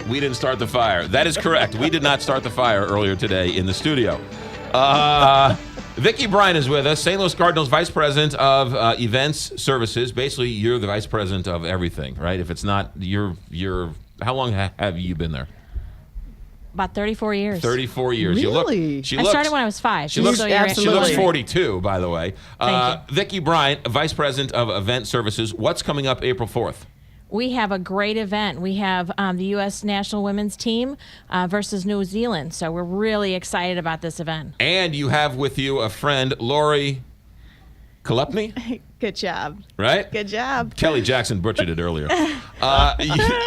We didn't start the fire. That is correct. We did not start the fire earlier today in the studio. Vicki Bryan is with us, St. Louis Cardinals Vice President of Events Services. Basically, you're the Vice President of everything, right? If it's not, you're how long have you been there? About 34 years. 34 years. Really? I started when I was 5. She looks Absolutely. 42, by the way. Thank you. Vicki Bryan, Vice President of Event Services. What's coming up April 4th? We have a great event. We have the U.S. National Women's Team versus New Zealand. So we're really excited about this event. And you have with you a friend, Lori Kalepny, Good job. right? Good job. Kelly Jackson butchered it earlier.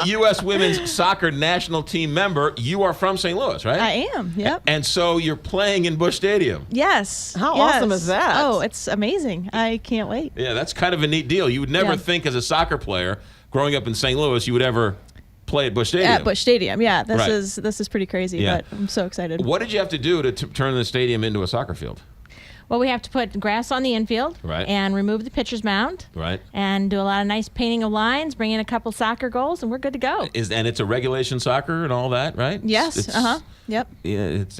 U.S. Women's Soccer National Team member. You are from St. Louis, right? I am. Yep. And so you're playing in Busch Stadium. Yes. How yes. awesome is that? Oh, it's amazing. I can't wait. Yeah, that's kind of a neat deal. You would never Yeah. think as a soccer player growing up in St. Louis you would ever play at Busch Stadium. At Busch Stadium. Yeah. Right. This is pretty crazy, Yeah. but I'm so excited. What did you have to do to turn the stadium into a soccer field? Well, we have to put grass on the infield Right. and remove the pitcher's mound Right. and do a lot of nice painting of lines, bring in a couple soccer goals, and we're good to go. And it's a regulation soccer and all that, right? Yes. It's- Yep. Yeah, it's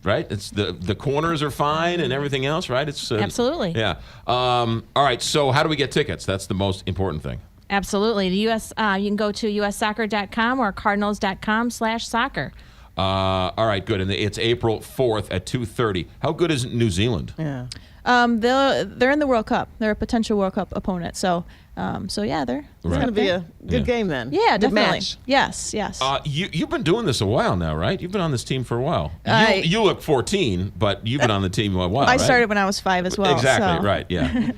right. It's the corners are fine and everything else, right? It's Absolutely. Yeah. All right. So how do we get tickets? That's the most important thing. Absolutely. The U.S. You can go to ussoccer.com or cardinals.com/soccer. All right, good. And it's April 4th at 2:30. How good is New Zealand? Yeah. They're in the World Cup. They're a potential World Cup opponent. So yeah, they're It's going to be a good Yeah. game then. yeah, Good definitely. match. Yes. You've been doing this a while now, right? You've been on this team for a while. You look 14 , but you've been on the team a while. I right? started when I was 5 as well. Exactly so. right. Yeah.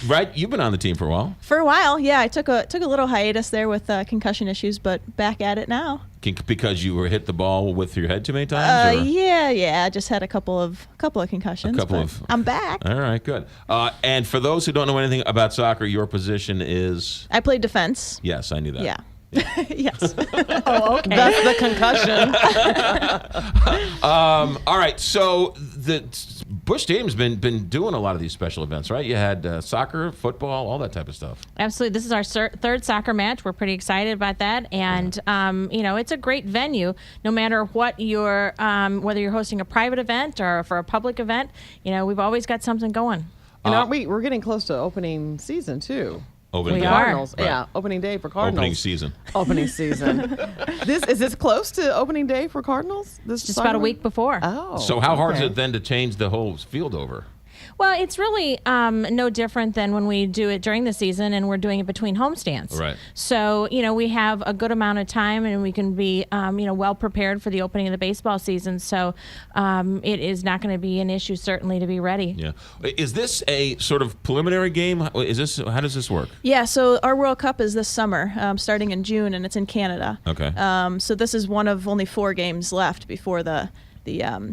Right. You've been on the team for a while. For a while, yeah. I took a little hiatus there with concussion issues, but back at it now. Because you were hit the ball with your head too many times. Or? Yeah. I just had a couple of concussions. but I'm back. All right, good. And for those who don't know anything about soccer, your position is? I played defense. Yes, I knew that. Yeah. Yes. Oh, okay. That's the concussion. All right, so the Busch Stadium's been doing a lot of these special events, right? You had soccer, football, all that type of stuff. Absolutely. This is our third soccer match. We're pretty excited about that. And, it's a great venue. No matter what whether you're hosting a private event or for a public event, we've always got something going. And aren't we're getting close to opening season too. Opening We day. are. Cardinals. Right. Yeah, opening day for Cardinals. Opening season. Opening season. Is this close to opening day for Cardinals? This Just soccer about a week? week before. Oh. So how hard is okay. it then to change the whole field over? Well, it's really no different than when we do it during the season and we're doing it between homestands. Right. So, we have a good amount of time and we can be, well prepared for the opening of the baseball season. So it is not going to be an issue, certainly, to be ready. Yeah. Is this a sort of preliminary game? How does this work? Yeah. So our World Cup is this summer, starting in June, and it's in Canada. Okay. So this is one of only 4 games left before the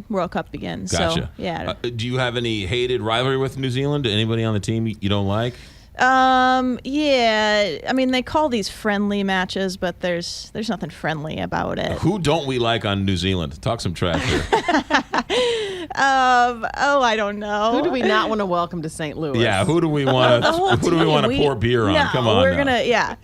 World Cup begins. Gotcha. So yeah. Do you have any hated rivalry with New Zealand? Anybody on the team you don't like? Yeah. I mean, they call these friendly matches, but there's nothing friendly about it. Who don't we like on New Zealand? Talk some trash here. I don't know. Who do we not want to welcome to St. Louis? Yeah, who do we want to whole who do we team. want to pour beer on? No, Come on. we're now. gonna yeah.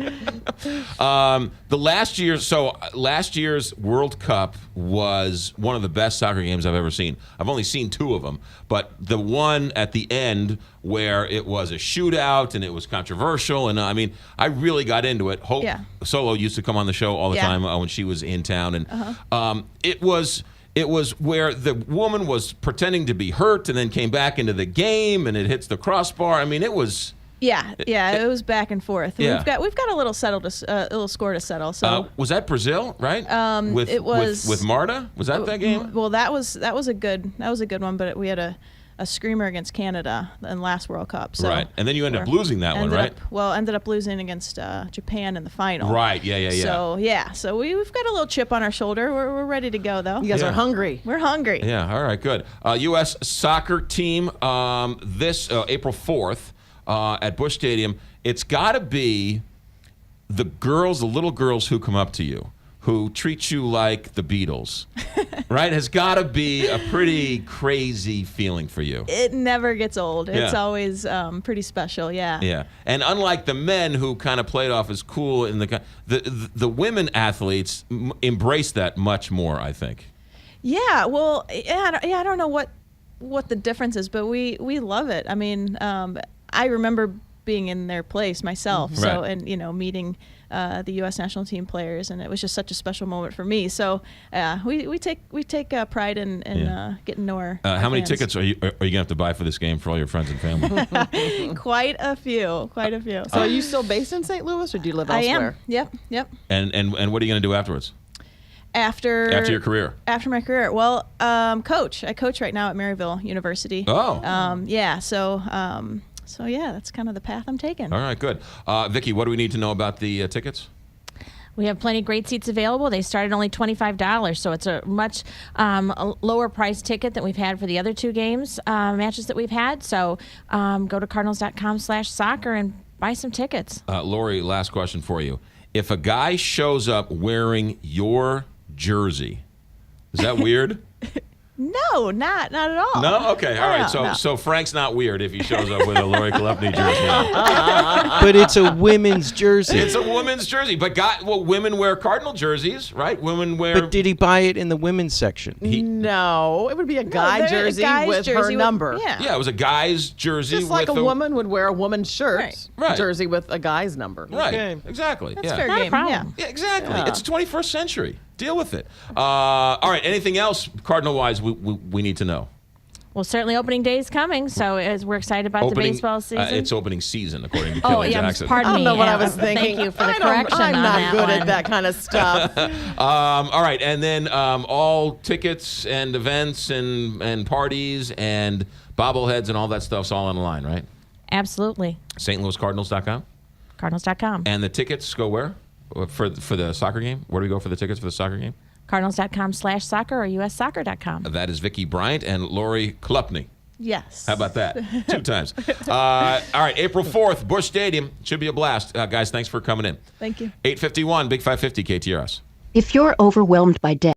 Last year's World Cup was one of the best soccer games I've ever seen. I've only seen 2 of them, but the one at the end where it was a shootout and it was controversial, and I really got into it. Hope Yeah. Solo used to come on the show all the Yeah. time when she was in town, and it was where the woman was pretending to be hurt and then came back into the game, and it hits the crossbar. It was. Yeah, it was back and forth. Yeah. We've got a little little score to settle. So Was that Brazil, right? it was with Marta. Was that game? Well, that was a good one, but we had a screamer against Canada in last World Cup. So Right, and then you ended up losing that one, right? Ended up losing against Japan in the final. Right. Yeah. So we've got a little chip on our shoulder. We're ready to go though. You guys Yeah. are hungry. We're hungry. Yeah. All right. Good. U.S. soccer team this April 4th at Busch Stadium. It's got to be the little girls who come up to you, who treat you like the Beatles, right, has got to be a pretty crazy feeling for you. It never gets old. It's Yeah. always pretty special. Yeah. Yeah, and unlike the men who kind of played off as cool in the women athletes embrace that much more, I think. Yeah. Well, I don't know what the difference is, but we love it. I mean, I remember being in their place myself, so Right. and meeting the U.S. national team players, and it was just such a special moment for me. So we take pride in getting to know our How many fans. tickets are you gonna have to buy for this game for all your friends and family? Quite a few. So are you still based in St. Louis, or do you live I elsewhere? am. Yep. and what are you gonna do afterwards? After Your career? After my career, well, coach. I coach right now at Maryville University. Oh. Yeah. So yeah, that's kind of the path I'm taking. All right, good. Vicki, what do we need to know about the tickets? We have plenty of great seats available. They start at only $25, so it's a much lower price ticket than we've had for the other two games, matches that we've had. So go to cardinals.com/soccer and buy some tickets. Lori, last question for you. If a guy shows up wearing your jersey, is that weird? No, not at all. No? Okay, all right. No. So Frank's not weird if he shows up with a Lori Kolupny jersey on. But it's a women's jersey. It's a women's jersey, but women wear Cardinal jerseys, right? Women wear. But did he buy it in the women's section? No, it would be a guy they're a jersey guy's with her jersey with- number. Yeah, it was a guy's jersey. Just like with a woman would wear a woman's shirt Right. jersey with a guy's number. Right. Okay. Exactly. That's yeah. fair Not a game. problem. Yeah, exactly. Yeah. It's the 21st century. Deal with it. All right. Anything else, Cardinal-wise, we need to know? Well, certainly opening day is coming, so as we're excited about the baseball season. It's opening season, according to Oh, Kelly yeah, Jackson. pardon I don't me. know what I yeah. was thinking. Thank you for the I don't- correction I'm on not that good one. at that kind of stuff. All right, and then all tickets and events and parties and bobbleheads and all that stuff's all on the line, right? Absolutely. StLouisCardinals.com. Cardinals.com. And the tickets go where? For the soccer game? Where do we go for the tickets for the soccer game? Cardinals.com/soccer or USsoccer.com. That is Vicki Bryant and Lori Kolupny. Yes. How about that? 2 times. All right, April 4th, Busch Stadium. Should be a blast. Guys, thanks for coming in. Thank you. 8:51, Big 550 KTRS. If you're overwhelmed by debt,